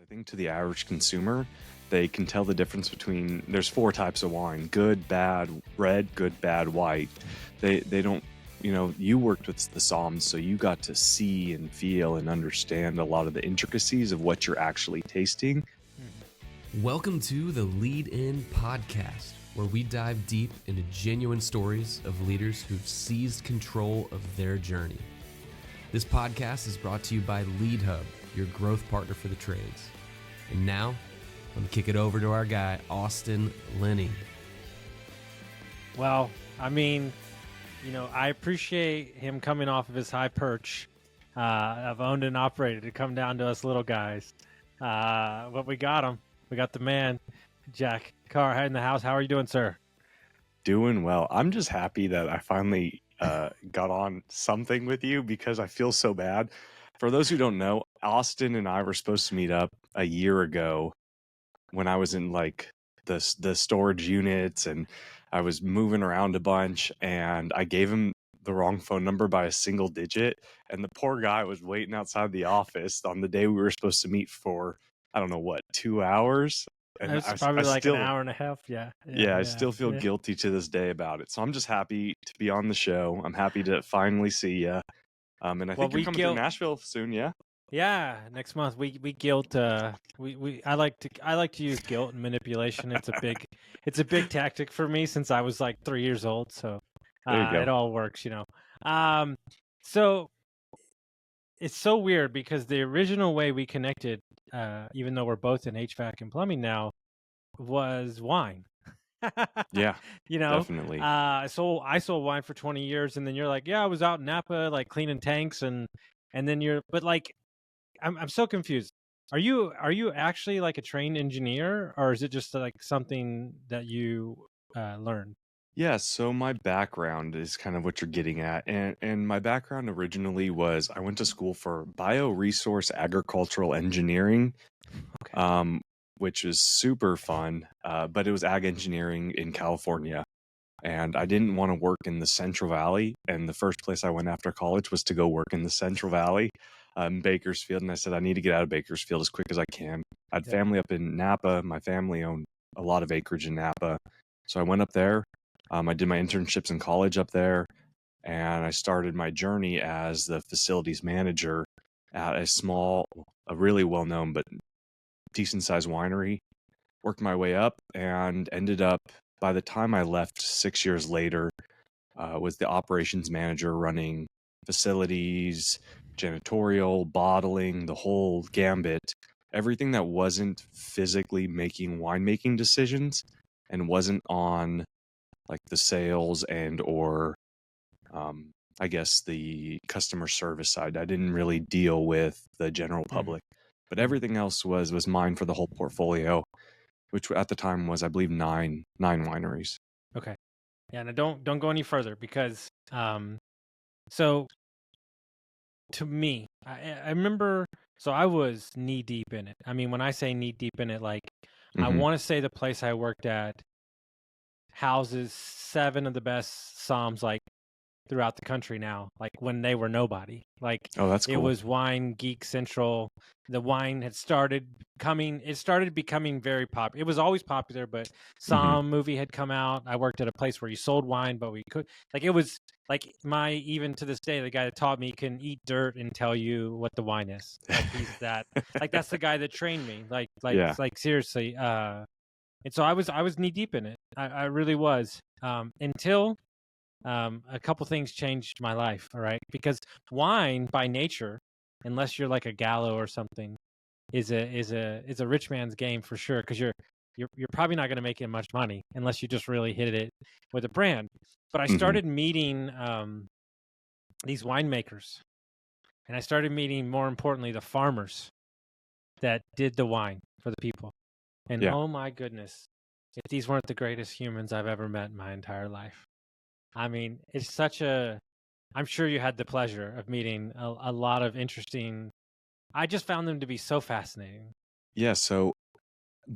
think to the average consumer, they can tell the difference between, there's 4 types of wine: good, bad, red, good, bad, white. They don't, you worked with the Psalms, so you got to see and feel and understand a lot of the intricacies of what you're actually tasting. Welcome to the Lead In Podcast, where we dive deep into genuine stories of leaders who've seized control of their journey. This podcast is brought to you by Lead Hub, your growth partner for the trades. And now, let me kick it over to our guy, Austin Linney. Well, I mean, I appreciate him coming off of his high perch of owned and operated to come down to us little guys. But we got him. We got the man, Jack Carr, in the house. How are you doing, sir? Doing well. I'm just happy that I finally got on something with you because I feel so bad. For those who don't know, Austin and I were supposed to meet up a year ago when I was in like the storage units and I was moving around a bunch, and I gave him the wrong phone number by a single digit, and the poor guy was waiting outside the office on the day we were supposed to meet for, I don't know what, 2 hours. And it's probably like an hour and a half. Yeah. I still feel guilty to this day about it. So I'm just happy to be on the show. I'm happy to finally see you. And I think you're coming to Nashville soon. Yeah. Yeah, next month we guilt. I like to use guilt and manipulation. It's a big tactic for me since I was like 3 years old. So it all works, So it's so weird because the original way we connected, even though we're both in HVAC and plumbing now, was wine. Yeah, definitely. So I sold wine for 20 years, and then you're like, yeah, I was out in Napa, like cleaning tanks, and then but like, I'm so confused. Are you actually like a trained engineer, or is it just like something that you learned? Yeah, so my background is kind of what you're getting at. And my background originally was I went to school for bioresource agricultural engineering, which was super fun, but it was ag engineering in California. And I didn't want to work in the Central Valley. And the first place I went after college was to go work in the Central Valley, Bakersfield. And I said, I need to get out of Bakersfield as quick as I can. I had family up in Napa. My family owned a lot of acreage in Napa. So I went up there. I did my internships in college up there. And I started my journey as the facilities manager at a really well-known but decent-sized winery. Worked my way up and ended up, by the time I left 6 years later, was the operations manager running facilities, janitorial, bottling, the whole gambit. Everything that wasn't physically making winemaking decisions and wasn't on like the sales and or I guess the customer service side. I didn't really deal with the general public, but everything else was mine for the whole portfolio, which at the time was, I believe, nine wineries. Okay. Yeah, and don't go any further because so to me, I remember, so I was knee deep in it. I mean, when I say knee deep in it, like I want to say the place I worked at houses 7 of the best Psalms like throughout the country now, like when they were nobody. Like, oh, that's cool. It was Wine Geek Central. The wine had started becoming very popular. It was always popular, but Psalm movie had come out. I worked at a place where you sold wine, but we could, like, it was like even to this day, the guy that taught me can eat dirt and tell you what the wine is. Like, he's that, like, that's the guy that trained me. Like seriously. And so I was knee deep in it. I really was. Until a couple things changed my life. All right, because wine by nature, unless you're like a Gallo or something, is a rich man's game for sure. Because you're probably not going to make it much money unless you just really hit it with a brand. But I started meeting these winemakers, and I started meeting, more importantly, the farmers that did the wine for the people. And oh my goodness, if these weren't the greatest humans I've ever met in my entire life. I mean, it's I'm sure you had the pleasure of meeting a lot of interesting, I just found them to be so fascinating. Yeah, so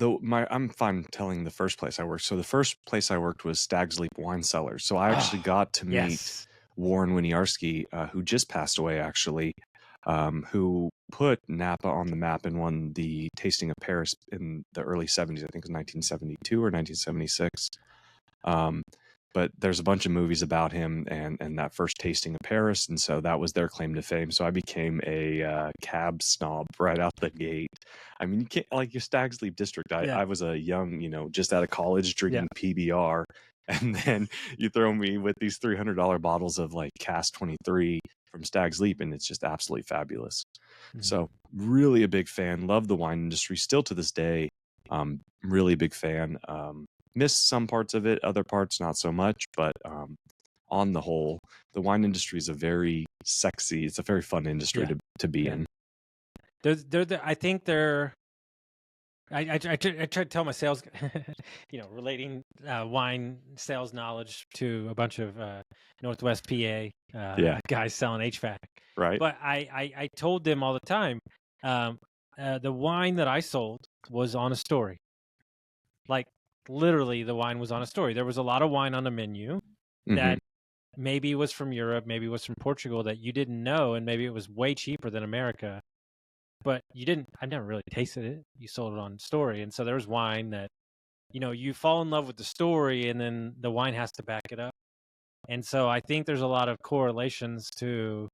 I'm fine telling the first place I worked. So the first place I worked was Stag's Leap Wine Cellars. So I actually got to meet Warren Winiarski, who just passed away actually. who put Napa on the map and won the Tasting of Paris in the early 70s. I think it was 1972 or 1976. But there's a bunch of movies about him and that first tasting of Paris. And so that was their claim to fame. So I became a cab snob right out the gate. I mean, you can't, like your Stag's Leap District. I was a young, just out of college drinking PBR. And then you throw me with these $300 bottles of like Cask 23 from Stag's Leap, and it's just absolutely fabulous. So really a big fan. Love the wine industry still to this day. Really big fan. Miss some parts of it, other parts not so much, but on the whole, the wine industry is a very fun industry to be in. I think they're. I try to tell my sales, relating wine sales knowledge to a bunch of Northwest PA guys selling HVAC. Right. But I told them all the time, the wine that I sold was on a story. Like, literally, the wine was on a story. There was a lot of wine on the menu that maybe was from Europe, maybe was from Portugal that you didn't know, and maybe it was way cheaper than America. But I've never really tasted it. You sold it on story. And so there's wine that, you fall in love with the story and then the wine has to back it up. And so I think there's a lot of correlations to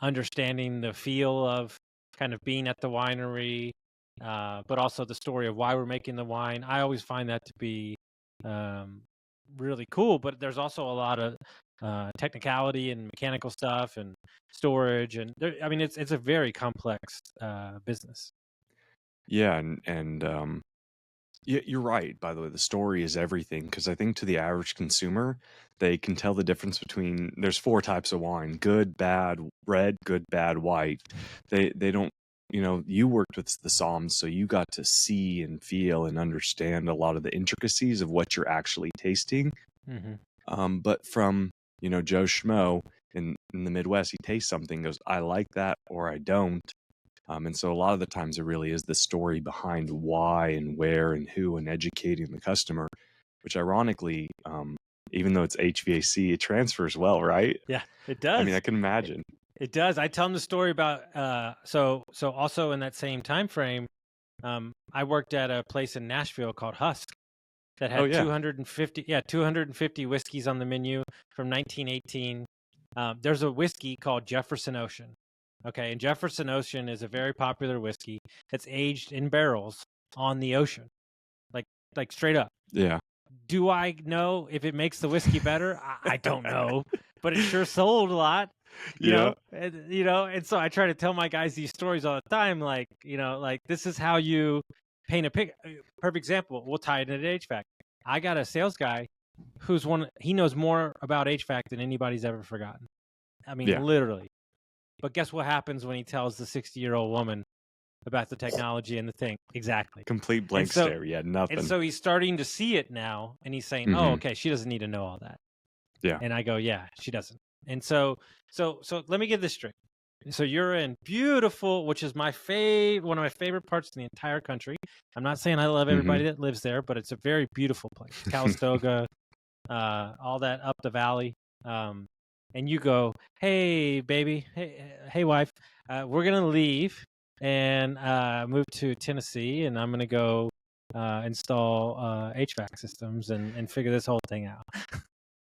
understanding the feel of kind of being at the winery, but also the story of why we're making the wine. I always find that to be really cool, but there's also a lot of technicality and mechanical stuff and storage, and it's a very complex business. Yeah, and you're right. By the way, the story is everything, because I think to the average consumer, they can tell the difference between there's 4 types of wine: good, bad, red, good, bad, white. They don't. You worked with the Psalms, so you got to see and feel and understand a lot of the intricacies of what you're actually tasting. But from Joe Schmo in the Midwest, he tastes something, goes, I like that, or I don't. And so a lot of the times it really is the story behind why and where and who, and educating the customer, which ironically, even though it's HVAC, it transfers well, right? Yeah, it does. I mean, I can imagine. It does. I tell them the story about so also in that same time frame, I worked at a place in Nashville called Husk that had 250 whiskeys on the menu from 1918. There's a whiskey called Jefferson Ocean. Okay, and Jefferson Ocean is a very popular whiskey that's aged in barrels on the ocean, like straight up. Yeah. Do I know if it makes the whiskey better? I don't know, but it sure sold a lot. You know, and so I try to tell my guys these stories all the time, like this is how you paint a perfect example. We'll tie it into HVAC. I got a sales guy he knows more about HVAC than anybody's ever forgotten. I mean, literally. But guess what happens when he tells the 60-year-old woman about the technology and the thing? Exactly. Complete blank stare. Yeah, nothing. And so he's starting to see it now, and he's saying, oh, okay, she doesn't need to know all that. Yeah. And I go, yeah, she doesn't. And so let me get this straight. So you're in beautiful, which is one of my favorite parts in the entire country. I'm not saying I love everybody that lives there, but it's a very beautiful place. Calistoga, all that up the valley. And you go, hey, baby, hey, wife, we're going to leave and move to Tennessee, and I'm going to go install HVAC systems and figure this whole thing out.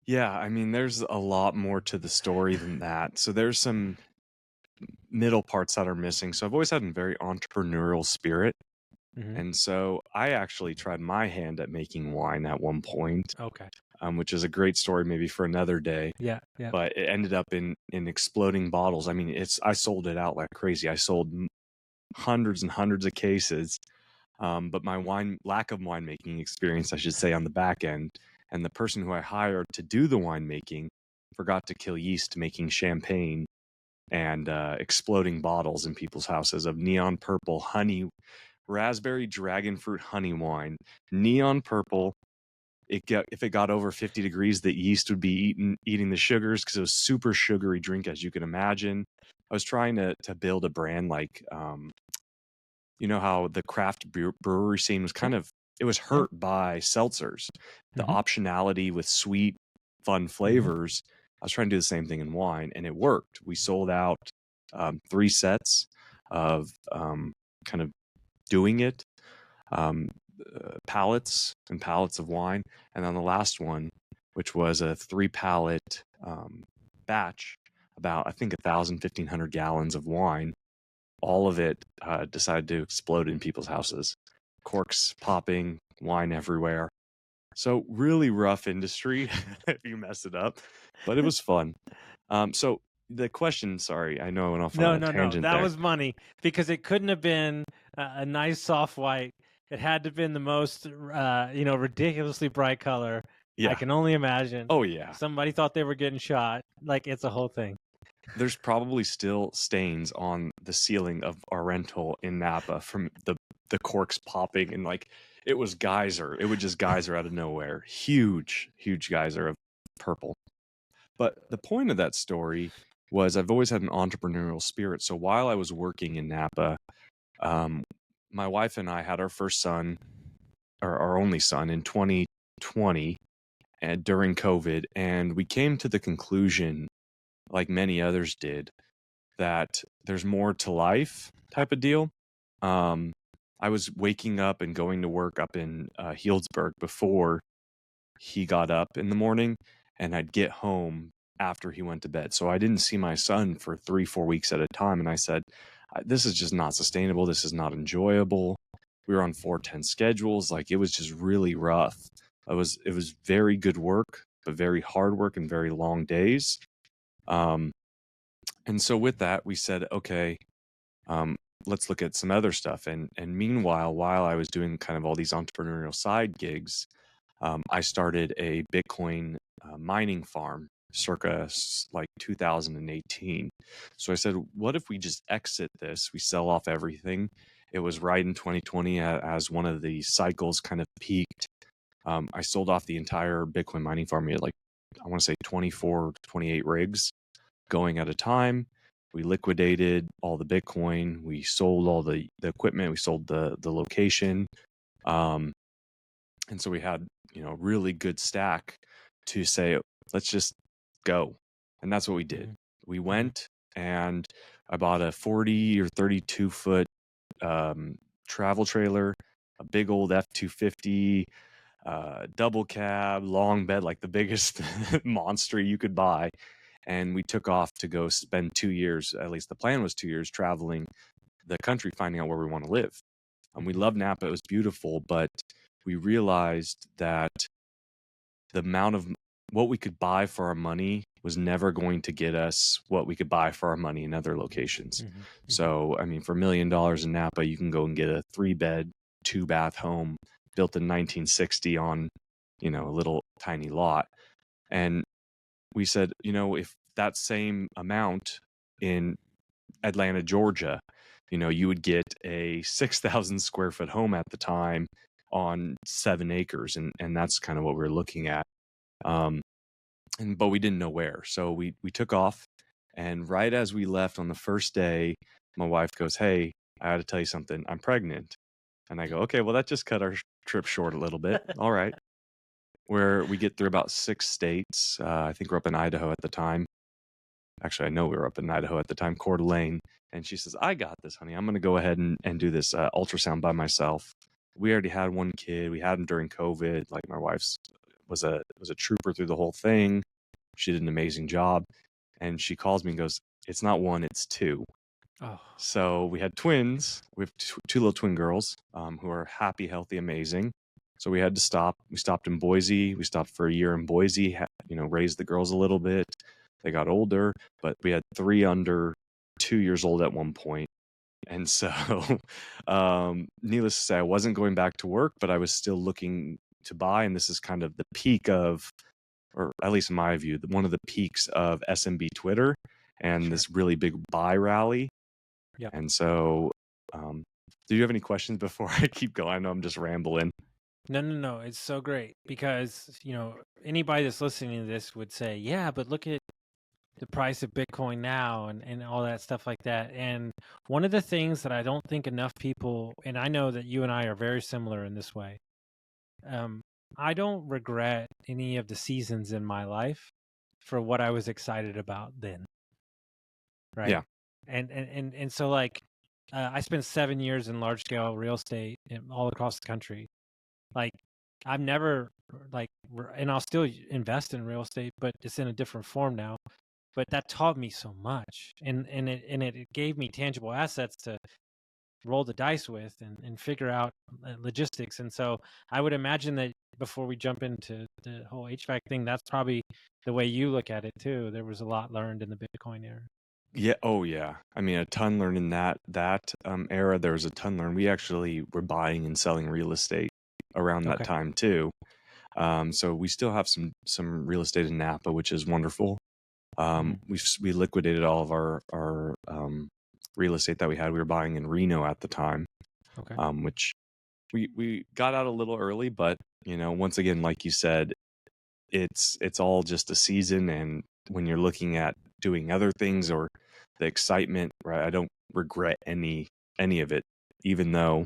Yeah, I mean, there's a lot more to the story than that. So there's some middle parts that are missing. So I've always had a very entrepreneurial spirit. And so I actually tried my hand at making wine at one point. Okay. Which is a great story maybe for another day. Yeah. But it ended up in exploding bottles. I mean, I sold it out like crazy. I sold hundreds and hundreds of cases. But my lack of winemaking experience, I should say, on the back end, and the person who I hired to do the winemaking forgot to kill yeast making champagne, and exploding bottles in people's houses of neon purple honey, raspberry dragon fruit honey wine, neon purple. If it got over 50 degrees, the yeast would be eating the sugars, because it was super sugary drink, as you can imagine. I was trying to build a brand like, how the craft brewery scene was it was hurt by seltzers, the optionality with sweet, fun flavors. I was trying to do the same thing in wine, and it worked. We sold out 3 sets of kind of doing it, pallets and pallets of wine. And then the last one, which was a 3-pallet batch, about, I think, 1,500 gallons of wine. All of it decided to explode in people's houses. Corks popping, wine everywhere. So really rough industry if you mess it up, but it was fun. So the question, sorry, I know I went off on a tangent That there. was money, because it couldn't have been a nice soft white. It had to have been the most, ridiculously bright color. Yeah. I can only imagine. Oh, yeah. Somebody thought they were getting shot. Like, it's a whole thing. There's probably still stains on the ceiling of our rental in Napa from the corks popping, and like it was geyser. It would just geyser out of nowhere. Huge geyser of purple. But the point of that story was I've always had an entrepreneurial spirit. So while I was working in Napa, my wife and I had our first son, or our only son, in 2020 and during COVID, and we came to the conclusion, like many others did, that there's more to life type of deal. I was waking up and going to work up in Healdsburg before he got up in the morning, and I'd get home after he went to bed. So I didn't see my son for 3-4 weeks at a time. And I said, this is just not sustainable. This is not enjoyable. We were on 4-10 schedules. Like, it was just really rough. It was very good work, but very hard work and very long days. And so with that, we said, okay, let's look at some other stuff. And meanwhile, while I was doing kind of all these entrepreneurial side gigs, I started a Bitcoin mining farm circa like 2018. So I said, what if we just exit this? We sell off everything. It was right in 2020 as one of the cycles kind of peaked. I sold off the entire Bitcoin mining farm. We had, like, I want to say 24, 28 rigs going at a time. We liquidated all the Bitcoin. We sold all the equipment. We sold the location. And so we had, really good stack to say, let's just go. And that's what we did. We went, and I bought a 40 or 32 foot travel trailer, a big old F-250, double cab, long bed, like the biggest monster you could buy. And we took off to go spend 2 years, at least the plan was 2 years, traveling the country, finding out where we want to live. And we loved Napa. It was beautiful, but we realized that the amount of what we could buy for our money was never going to get us what we could buy for our money in other locations. So, I mean, for $1 million in Napa, you can go and get a 3-bed, 2-bath home built in 1960 on, a little tiny lot. And we said, if that same amount in Atlanta, Georgia, you would get a 6,000 square foot home at the time on 7 acres. And that's kind of what we were looking at. But we didn't know where. So we took off. And right as we left on the first day, my wife goes, hey, I got to tell you something. I'm pregnant. And I go, okay, well, that just cut our trip short a little bit. All right. Where we get through about 6 states. I think we're up in Idaho at the time. Actually, I know we were up in Idaho at the time, Coeur d'Alene. And she says, I got this, honey. I'm going to go ahead and do this ultrasound by myself. We already had one kid. We had him during COVID. Like, my wife's was a trooper through the whole thing. She did an amazing job. And she calls me and goes, it's not 1, it's 2. Oh. So we had twins. We have 2 little twin girls who are happy, healthy, amazing. So we had to stop. We stopped in Boise. We stopped for a year in Boise, raised the girls a little bit. They got older, but we had 3 under 2 years old at one point. And so, needless to say, I wasn't going back to work, but I was still looking to buy. And this is kind of the peak of, or at least in my view, one of the peaks of SMB Twitter and this really big buy rally. Yeah. And so, do you have any questions before I keep going? I know I'm just rambling. No. It's so great because, anybody that's listening to this would say, yeah, but look at the price of Bitcoin now and all that stuff like that. And one of the things that I don't think enough people, and I know that you and I are very similar in this way, I don't regret any of the seasons in my life for what I was excited about then. Right. Yeah. and so like I spent 7 years in large scale real estate all across the country. Like I've never and I'll still invest in real estate, but it's in a different form now. But that taught me so much, and it gave me tangible assets to roll the dice with and figure out logistics. And so I would imagine that before we jump into the whole HVAC thing, that's probably the way you look at it too. There was a lot learned in the Bitcoin era. Yeah. Oh, yeah. I mean, a ton learned in that era. There was a ton learned. We actually were buying and selling real estate around that Okay. time too. So we still have some real estate in Napa, which is wonderful. We liquidated all of our real estate that we had. We were buying in Reno at the time, Okay. which we got out a little early, but once again, like you said, it's all just a season. And when you're looking at doing other things or the excitement, right? I don't regret any of it, even though,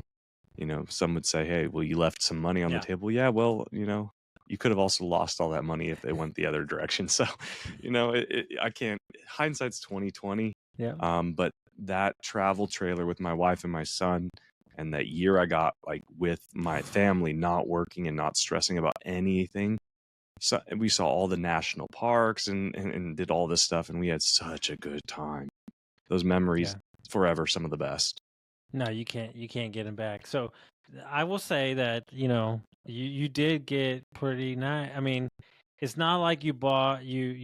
some would say, hey, well, you left some money on the table. Yeah, well, you could have also lost all that money if it went the other direction. So, I can't, hindsight's 2020. Yeah. But that travel trailer with my wife and my son, and that year I got with my family, not working and not stressing about anything. So we saw all the national parks and did all this stuff, and we had such a good time. Those memories forever, some of the best. No, you can't get them back. So I will say that, you did get pretty nice. I mean, it's not like you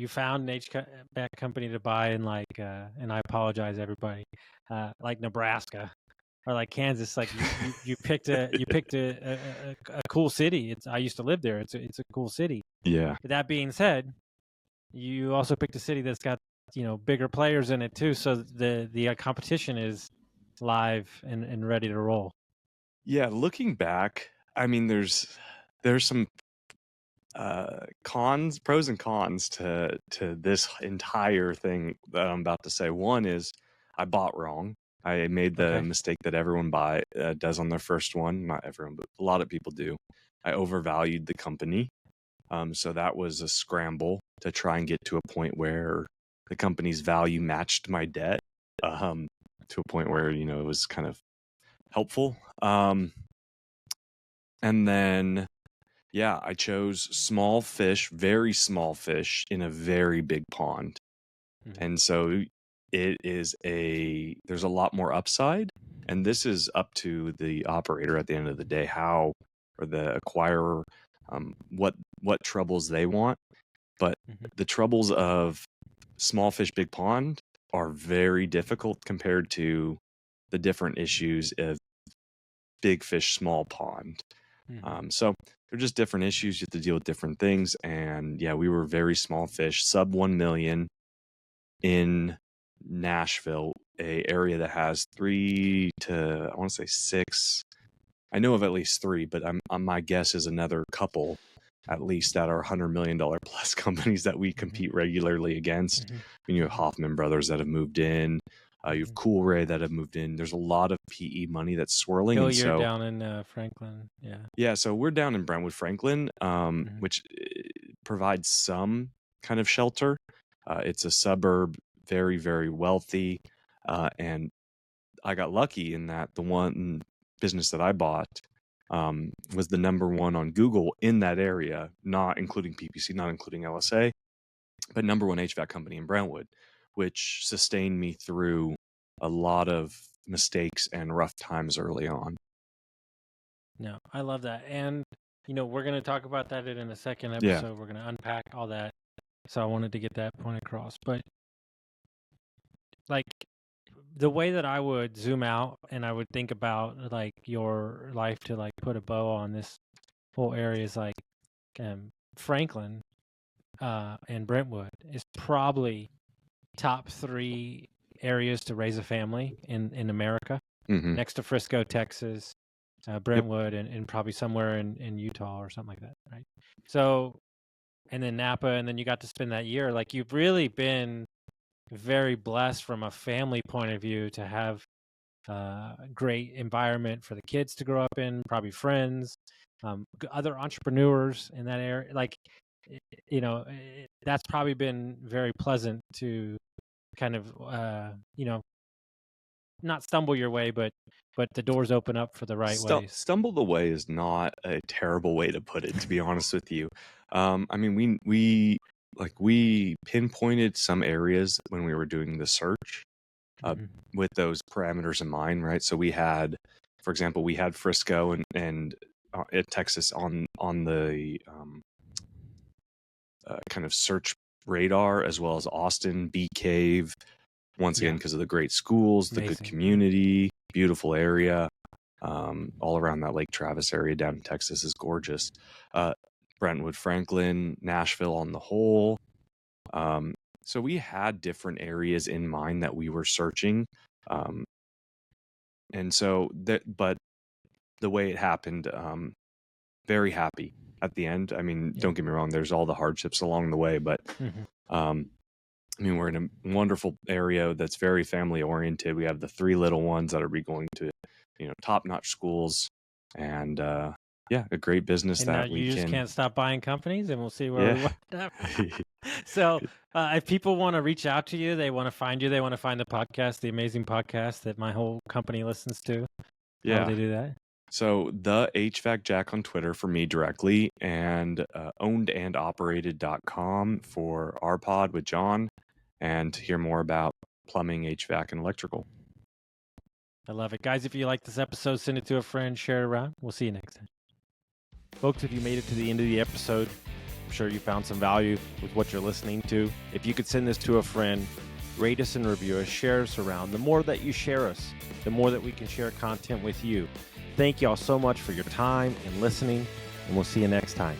found an HVAC company to buy in and I apologize everybody, like Nebraska or like Kansas. Like you picked a cool city. I used to live there. It's a cool city. Yeah. That being said, you also picked a city that's got bigger players in it too. So the competition is live and ready to roll. Yeah, looking back, I mean, there's some pros and cons to this entire thing that I'm about to say. One is I bought wrong. I made the mistake that everyone does on their first one. Not everyone, but a lot of people do. I overvalued the company. So that was a scramble to try and get to a point where the company's value matched my debt, to a point where, it was kind of helpful. And then, I chose small fish, very small fish in a very big pond. Mm-hmm. And so there's a lot more upside. And this is up to the operator at the end of the day, or the acquirer, what troubles they want. But the troubles of small fish, big pond are very difficult compared to the different issues of big fish, small pond. So they're just different issues. You have to deal with different things. And we were very small fish, sub 1 million in Nashville, a area that has 3 to, I want to say 6. I know of at least 3, but my guess is another couple at least that are $100 million plus companies that we compete regularly against. And you have Hoffman Brothers that have moved in. You have Coolray that have moved in. There's a lot of PE money that's swirling. You're down in Franklin. Yeah. Yeah. So we're down in Brentwood, Franklin, which provides some kind of shelter. It's a suburb, very, very wealthy. And I got lucky in that the one business that I bought was the number one on Google in that area, not including PPC, not including LSA, but number one HVAC company in Brentwood, which sustained me through a lot of mistakes and rough times early on. No, I love that. And, we're going to talk about that in a second episode. Yeah. We're going to unpack all that. So I wanted to get that point across. But, the way that I would zoom out and I would think about, your life to, put a bow on this whole area is, Franklin and Brentwood is probably top 3 areas to raise a family in America, next to Frisco, Texas, Brentwood, and probably somewhere in Utah or something like that, right? So, and then Napa, and then you got to spend that year. You've really been very blessed from a family point of view to have a great environment for the kids to grow up in, probably friends, other entrepreneurs in that area. That's probably been very pleasant to kind of, not stumble your way, but the doors open up for the right ways. Stumble the way is not a terrible way to put it, to be honest with you. I mean, we pinpointed some areas when we were doing the search with those parameters in mind, right? So we had, for example, we had Frisco and Texas on the kind of search radar, as well as Austin, Bee Cave, once again because of the great schools, the good community, beautiful area. All around that Lake Travis area down in Texas is gorgeous. Brentwood, Franklin, Nashville on the whole. So we had different areas in mind that we were searching. And so but the way it happened, very happy at the end. I mean, don't get me wrong, there's all the hardships along the way, but I mean, we're in a wonderful area that's very family oriented. We have the 3 little ones that are going to, top-notch schools, and a great business and that you just can't stop buying companies, and we'll see where we wind up. So if people want to reach out to you, they want to find you, they want to find the podcast, the amazing podcast that my whole company listens to. How do they do that? So the HVAC Jack on Twitter for me directly, and ownedandoperated.com for our pod with John, and to hear more about plumbing, HVAC, and electrical. I love it. Guys, if you like this episode, send it to a friend, share it around. We'll see you next time. Folks, if you made it to the end of the episode, I'm sure you found some value with what you're listening to. If you could send this to a friend, rate us and review us, share us around. The more that you share us, the more that we can share content with you. Thank you all so much for your time and listening, and we'll see you next time.